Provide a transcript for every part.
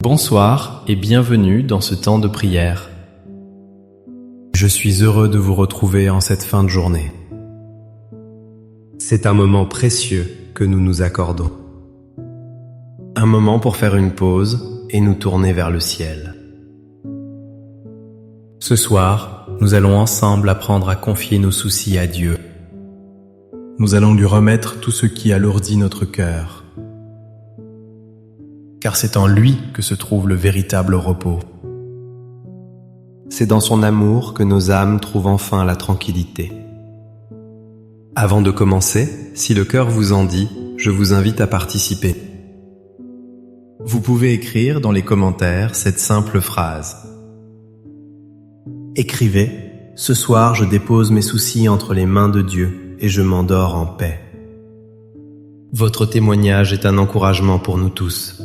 Bonsoir et bienvenue dans ce temps de prière. Je suis heureux de vous retrouver en cette fin de journée. C'est un moment précieux que nous nous accordons. Un moment pour faire une pause et nous tourner vers le ciel. Ce soir, nous allons ensemble apprendre à confier nos soucis à Dieu. Nous allons lui remettre tout ce qui alourdit notre cœur. Car c'est en lui que se trouve le véritable repos. C'est dans son amour que nos âmes trouvent enfin la tranquillité. Avant de commencer, si le cœur vous en dit, je vous invite à participer. Vous pouvez écrire dans les commentaires cette simple phrase. Écrivez, ce soir je dépose mes soucis entre les mains de Dieu et je m'endors en paix. Votre témoignage est un encouragement pour nous tous.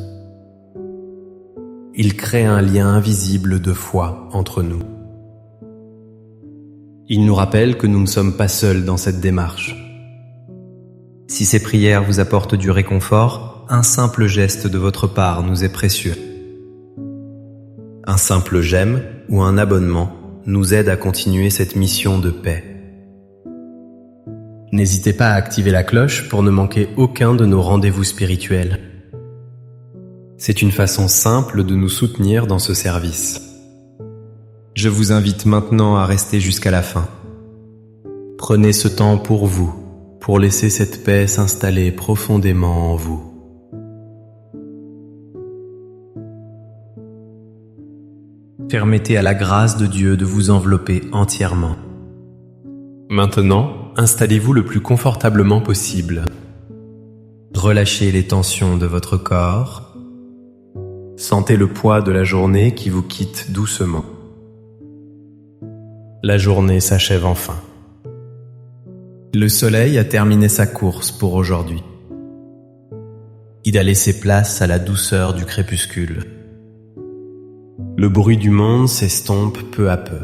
Il crée un lien invisible de foi entre nous. Il nous rappelle que nous ne sommes pas seuls dans cette démarche. Si ces prières vous apportent du réconfort, un simple geste de votre part nous est précieux. Un simple j'aime ou un abonnement nous aide à continuer cette mission de paix. N'hésitez pas à activer la cloche pour ne manquer aucun de nos rendez-vous spirituels. C'est une façon simple de nous soutenir dans ce service. Je vous invite maintenant à rester jusqu'à la fin. Prenez ce temps pour vous, pour laisser cette paix s'installer profondément en vous. Permettez à la grâce de Dieu de vous envelopper entièrement. Maintenant, installez-vous le plus confortablement possible. Relâchez les tensions de votre corps. Sentez le poids de la journée qui vous quitte doucement. La journée s'achève enfin. Le soleil a terminé sa course pour aujourd'hui. Il a laissé place à la douceur du crépuscule. Le bruit du monde s'estompe peu à peu.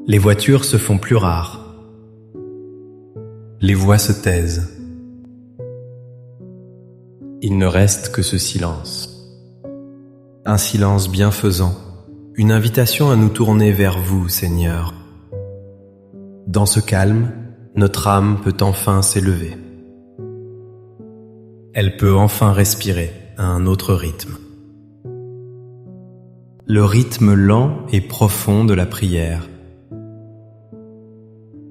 Les voitures se font plus rares. Les voix se taisent. Il ne reste que ce silence. Un silence bienfaisant, une invitation à nous tourner vers vous, Seigneur. Dans ce calme, notre âme peut enfin s'élever. Elle peut enfin respirer à un autre rythme. Le rythme lent et profond de la prière.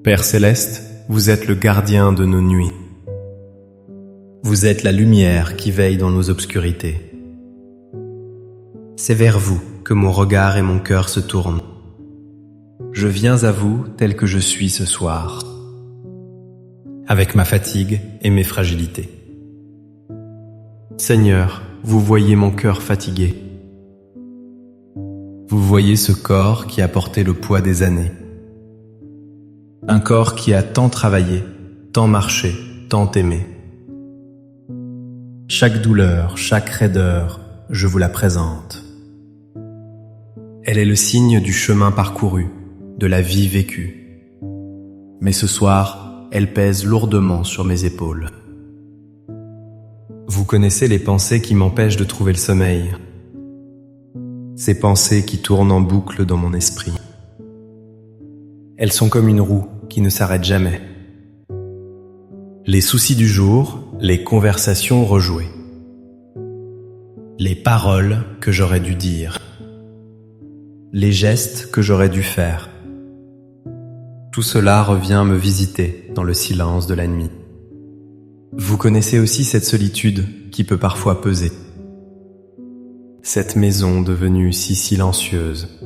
Père Céleste, vous êtes le gardien de nos nuits. Vous êtes la lumière qui veille dans nos obscurités. C'est vers vous que mon regard et mon cœur se tournent. Je viens à vous tel que je suis ce soir, avec ma fatigue et mes fragilités. Seigneur, vous voyez mon cœur fatigué. Vous voyez ce corps qui a porté le poids des années. Un corps qui a tant travaillé, tant marché, tant aimé. Chaque douleur, chaque raideur, je vous la présente. Elle est le signe du chemin parcouru, de la vie vécue. Mais ce soir, elle pèse lourdement sur mes épaules. Vous connaissez les pensées qui m'empêchent de trouver le sommeil. Ces pensées qui tournent en boucle dans mon esprit. Elles sont comme une roue qui ne s'arrête jamais. Les soucis du jour, les conversations rejouées. Les paroles que j'aurais dû dire. Les gestes que j'aurais dû faire. Tout cela revient me visiter dans le silence de la nuit. Vous connaissez aussi cette solitude qui peut parfois peser. Cette maison devenue si silencieuse.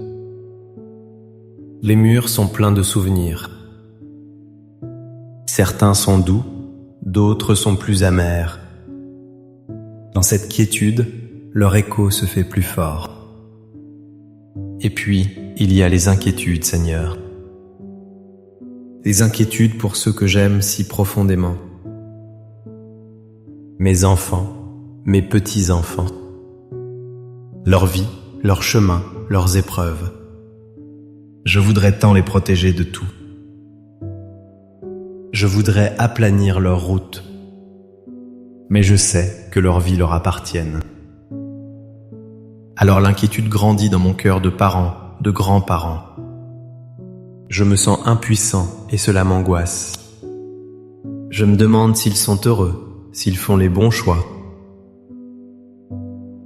Les murs sont pleins de souvenirs. Certains sont doux, d'autres sont plus amers. Dans cette quiétude, leur écho se fait plus fort. Et puis, il y a les inquiétudes, Seigneur. Des inquiétudes pour ceux que j'aime si profondément. Mes enfants, mes petits-enfants. Leur vie, leur chemin, leurs épreuves. Je voudrais tant les protéger de tout. Je voudrais aplanir leur route. Mais je sais que leur vie leur appartienne. Alors l'inquiétude grandit dans mon cœur de parents, de grands-parents. Je me sens impuissant et cela m'angoisse. Je me demande s'ils sont heureux, s'ils font les bons choix,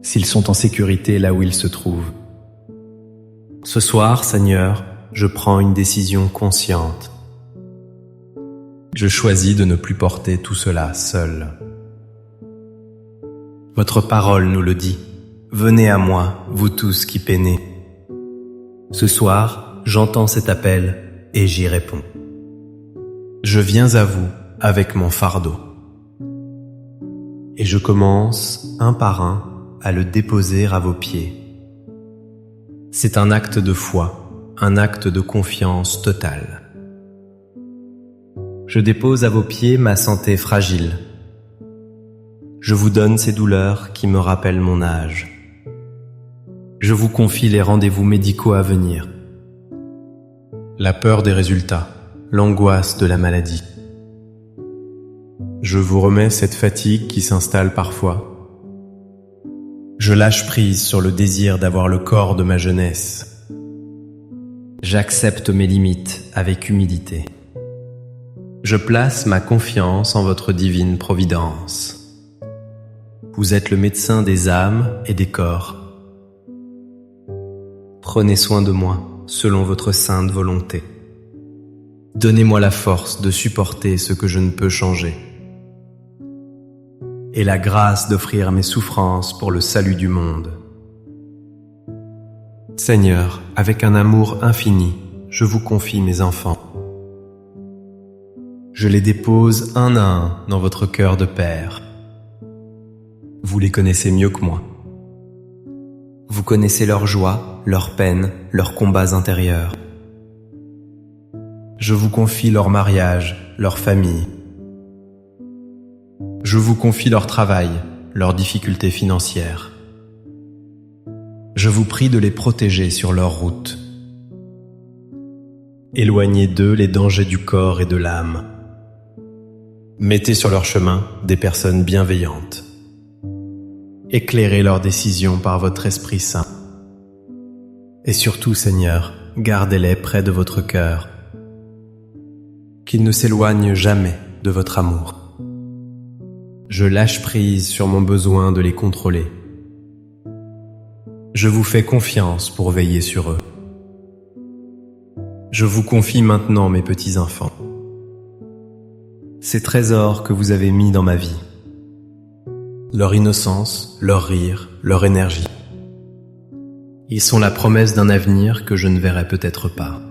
s'ils sont en sécurité là où ils se trouvent. Ce soir, Seigneur, je prends une décision consciente. Je choisis de ne plus porter tout cela seul. Votre parole nous le dit. Venez à moi, vous tous qui peinez. Ce soir, j'entends cet appel et j'y réponds. Je viens à vous avec mon fardeau. Et je commence, un par un, à le déposer à vos pieds. C'est un acte de foi, un acte de confiance totale. Je dépose à vos pieds ma santé fragile. Je vous donne ces douleurs qui me rappellent mon âge. Je vous confie les rendez-vous médicaux à venir. La peur des résultats, l'angoisse de la maladie. Je vous remets cette fatigue qui s'installe parfois. Je lâche prise sur le désir d'avoir le corps de ma jeunesse. J'accepte mes limites avec humilité. Je place ma confiance en votre divine providence. Vous êtes le médecin des âmes et des corps. Prenez soin de moi selon votre sainte volonté. Donnez-moi la force de supporter ce que je ne peux changer et la grâce d'offrir mes souffrances pour le salut du monde. Seigneur, avec un amour infini, je vous confie mes enfants. Je les dépose un à un dans votre cœur de Père. Vous les connaissez mieux que moi. Vous connaissez leurs joies, leurs peines, leurs combats intérieurs. Je vous confie leur mariage, leur famille. Je vous confie leur travail, leurs difficultés financières. Je vous prie de les protéger sur leur route. Éloignez d'eux les dangers du corps et de l'âme. Mettez sur leur chemin des personnes bienveillantes. Éclairez leurs décisions par votre Esprit Saint. Et surtout, Seigneur, gardez-les près de votre cœur. Qu'ils ne s'éloignent jamais de votre amour. Je lâche prise sur mon besoin de les contrôler. Je vous fais confiance pour veiller sur eux. Je vous confie maintenant mes petits-enfants. Ces trésors que vous avez mis dans ma vie. Leur innocence, leur rire, leur énergie. Ils sont la promesse d'un avenir que je ne verrai peut-être pas.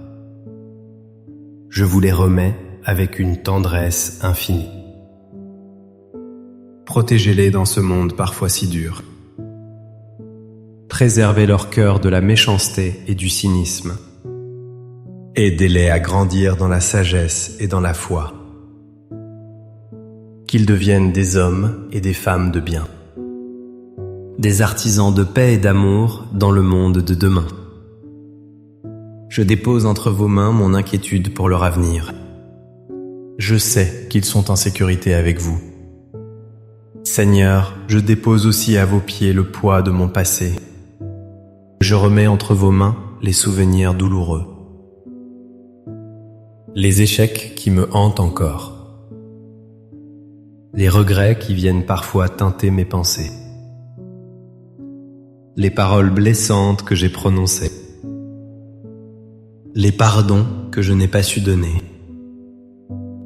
Je vous les remets avec une tendresse infinie. Protégez-les dans ce monde parfois si dur. Préservez leur cœur de la méchanceté et du cynisme. Aidez-les à grandir dans la sagesse et dans la foi. Qu'ils deviennent des hommes et des femmes de bien. Des artisans de paix et d'amour dans le monde de demain. Je dépose entre vos mains mon inquiétude pour leur avenir. Je sais qu'ils sont en sécurité avec vous. Seigneur, je dépose aussi à vos pieds le poids de mon passé. Je remets entre vos mains les souvenirs douloureux. Les échecs qui me hantent encore. Les regrets qui viennent parfois teinter mes pensées. Les paroles blessantes que j'ai prononcées. Les pardons que je n'ai pas su donner.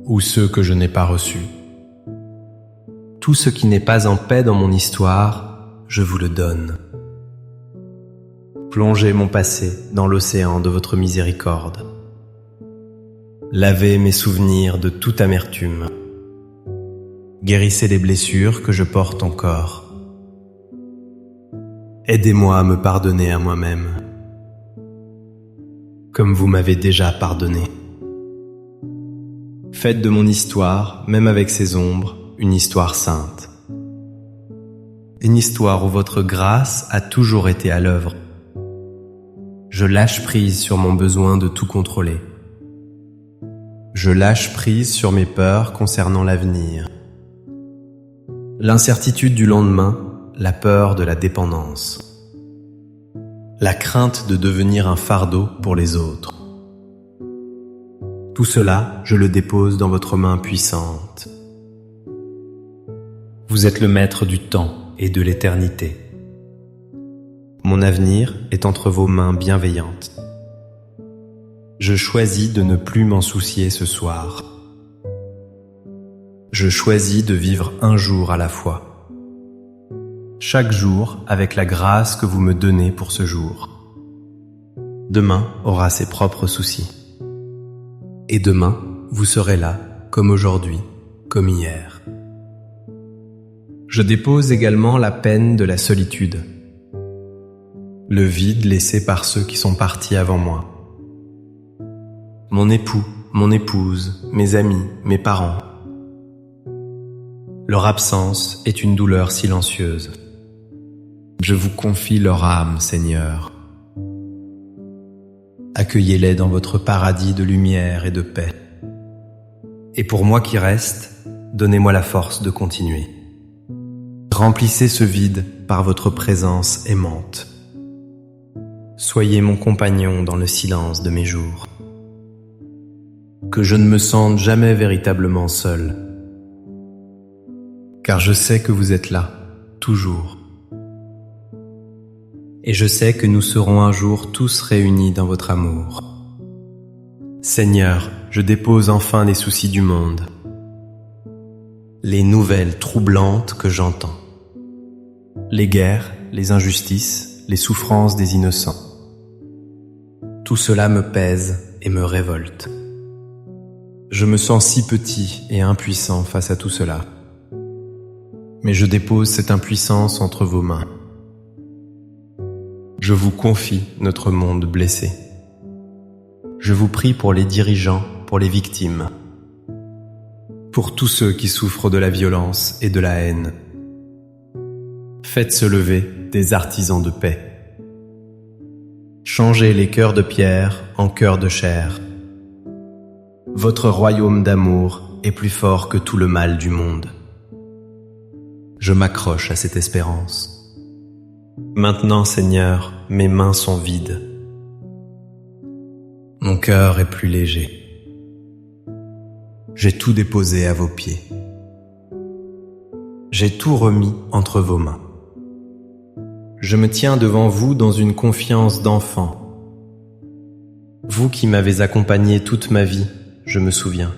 Ou ceux que je n'ai pas reçus. Tout ce qui n'est pas en paix dans mon histoire, je vous le donne. Plongez mon passé dans l'océan de votre miséricorde. Lavez mes souvenirs de toute amertume. Guérissez les blessures que je porte encore. Aidez-moi à me pardonner à moi-même, comme vous m'avez déjà pardonné. Faites de mon histoire, même avec ses ombres, une histoire sainte. Une histoire où votre grâce a toujours été à l'œuvre. Je lâche prise sur mon besoin de tout contrôler. Je lâche prise sur mes peurs concernant l'avenir. L'incertitude du lendemain, la peur de la dépendance. la crainte de devenir un fardeau pour les autres. Tout cela, je le dépose dans votre main puissante. Vous êtes le maître du temps et de l'éternité. Mon avenir est entre vos mains bienveillantes. Je choisis de ne plus m'en soucier ce soir. Je choisis de vivre un jour à la fois. Chaque jour avec la grâce que vous me donnez pour ce jour. Demain aura ses propres soucis. Et demain, vous serez là, comme aujourd'hui, comme hier. Je dépose également la peine de la solitude, le vide laissé par ceux qui sont partis avant moi. Mon époux, mon épouse, mes amis, mes parents. Leur absence est une douleur silencieuse. Je vous confie leur âme, Seigneur. Accueillez-les dans votre paradis de lumière et de paix. Et pour moi qui reste, donnez-moi la force de continuer. Remplissez ce vide par votre présence aimante. Soyez mon compagnon dans le silence de mes jours. Que je ne me sente jamais véritablement seul. Car je sais que vous êtes là, toujours. Et je sais que nous serons un jour tous réunis dans votre amour. Seigneur, je dépose enfin les soucis du monde, les nouvelles troublantes que j'entends, les guerres, les injustices, les souffrances des innocents. Tout cela me pèse et me révolte. Je me sens si petit et impuissant face à tout cela. Mais je dépose cette impuissance entre vos mains. Je vous confie notre monde blessé. Je vous prie pour les dirigeants, pour les victimes, pour tous ceux qui souffrent de la violence et de la haine. Faites se lever des artisans de paix. Changez les cœurs de pierre en cœurs de chair. Votre royaume d'amour est plus fort que tout le mal du monde. Je m'accroche à cette espérance. Maintenant, Seigneur, mes mains sont vides. Mon cœur est plus léger. J'ai tout déposé à vos pieds. J'ai tout remis entre vos mains. Je me tiens devant vous dans une confiance d'enfant. Vous qui m'avez accompagné toute ma vie, je me souviens.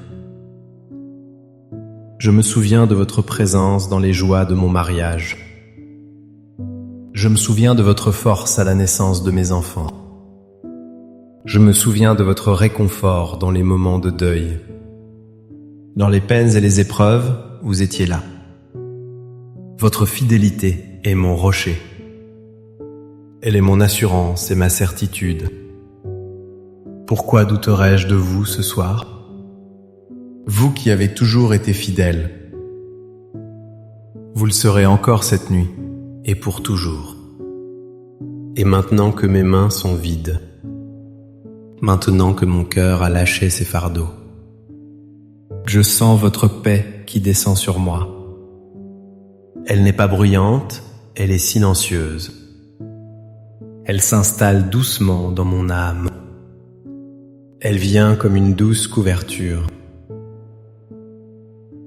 Je me souviens de votre présence dans les joies de mon mariage. Je me souviens de votre force à la naissance de mes enfants. Je me souviens de votre réconfort dans les moments de deuil. Dans les peines et les épreuves, vous étiez là. Votre fidélité est mon rocher. Elle est mon assurance et ma certitude. Pourquoi douterais-je de vous ce soir ? Vous qui avez toujours été fidèle. Vous le serez encore cette nuit, et pour toujours. Et maintenant que mes mains sont vides, maintenant que mon cœur a lâché ses fardeaux, je sens votre paix qui descend sur moi. Elle n'est pas bruyante, elle est silencieuse. Elle s'installe doucement dans mon âme. Elle vient comme une douce couverture.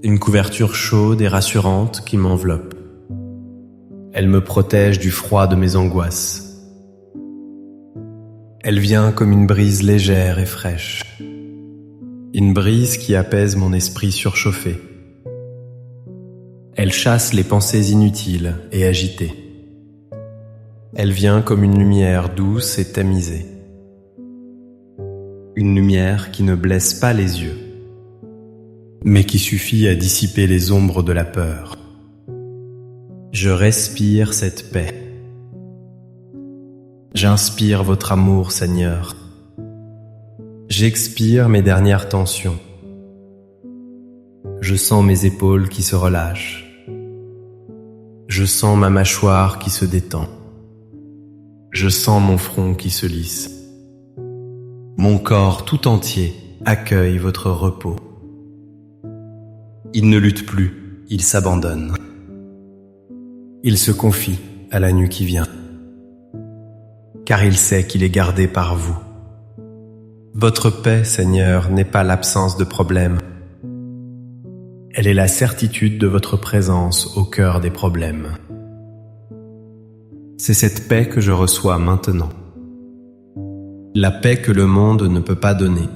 Une couverture chaude et rassurante qui m'enveloppe. Elle me protège du froid de mes angoisses. Elle vient comme une brise légère et fraîche. Une brise qui apaise mon esprit surchauffé. Elle chasse les pensées inutiles et agitées. Elle vient comme une lumière douce et tamisée. Une lumière qui ne blesse pas les yeux, mais qui suffit à dissiper les ombres de la peur. Je respire cette paix. J'inspire votre amour, Seigneur. J'expire mes dernières tensions. Je sens mes épaules qui se relâchent. Je sens ma mâchoire qui se détend. Je sens mon front qui se lisse. Mon corps tout entier accueille votre repos. Il ne lutte plus, il s'abandonne. Il se confie à la nuit qui vient. car il sait qu'il est gardé par vous. Votre paix, Seigneur, n'est pas l'absence de problèmes. Elle est la certitude de votre présence au cœur des problèmes. C'est cette paix que je reçois maintenant. La paix que le monde ne peut pas donner.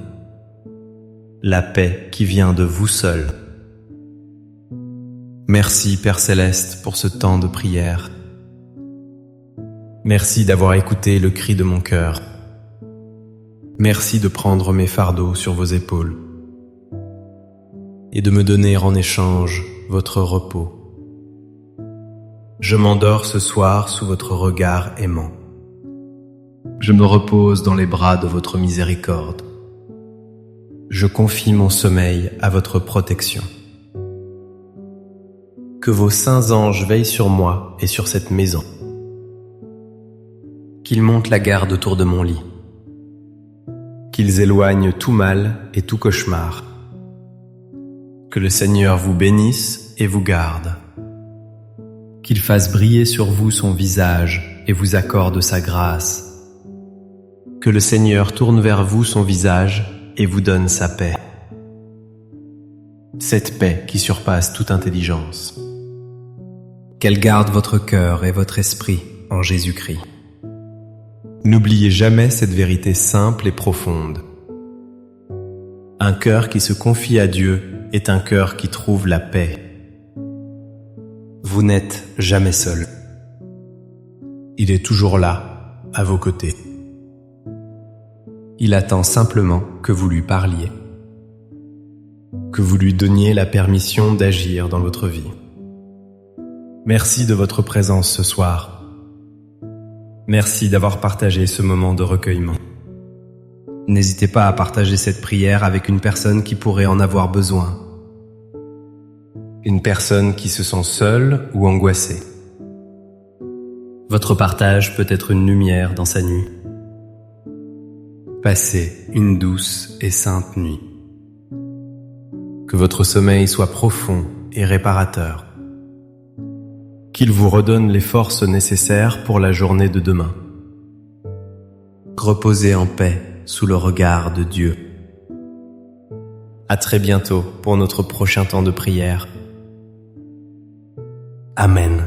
La paix qui vient de vous seul. Merci, Père Céleste, pour ce temps de prière. Merci d'avoir écouté le cri de mon cœur. Merci de prendre mes fardeaux sur vos épaules et de me donner en échange votre repos. Je m'endors ce soir sous votre regard aimant. Je me repose dans les bras de votre miséricorde. Je confie mon sommeil à votre protection. Que vos saints anges veillent sur moi et sur cette maison. Qu'ils montent la garde autour de mon lit. Qu'ils éloignent tout mal et tout cauchemar. Que le Seigneur vous bénisse et vous garde. Qu'il fasse briller sur vous son visage et vous accorde sa grâce. Que le Seigneur tourne vers vous son visage et vous donne sa paix. Cette paix qui surpasse toute intelligence. Qu'elle garde votre cœur et votre esprit en Jésus-Christ. N'oubliez jamais cette vérité simple et profonde. Un cœur qui se confie à Dieu est un cœur qui trouve la paix. Vous n'êtes jamais seul. Il est toujours là, à vos côtés. Il attend simplement que vous lui parliez, que vous lui donniez la permission d'agir dans votre vie. Merci de votre présence ce soir. Merci d'avoir partagé ce moment de recueillement. N'hésitez pas à partager cette prière avec une personne qui pourrait en avoir besoin. Une personne qui se sent seule ou angoissée. Votre partage peut être une lumière dans sa nuit. Passez une douce et sainte nuit. Que votre sommeil soit profond et réparateur. Qu'il vous redonne les forces nécessaires pour la journée de demain. Reposez en paix sous le regard de Dieu. À très bientôt pour notre prochain temps de prière. Amen.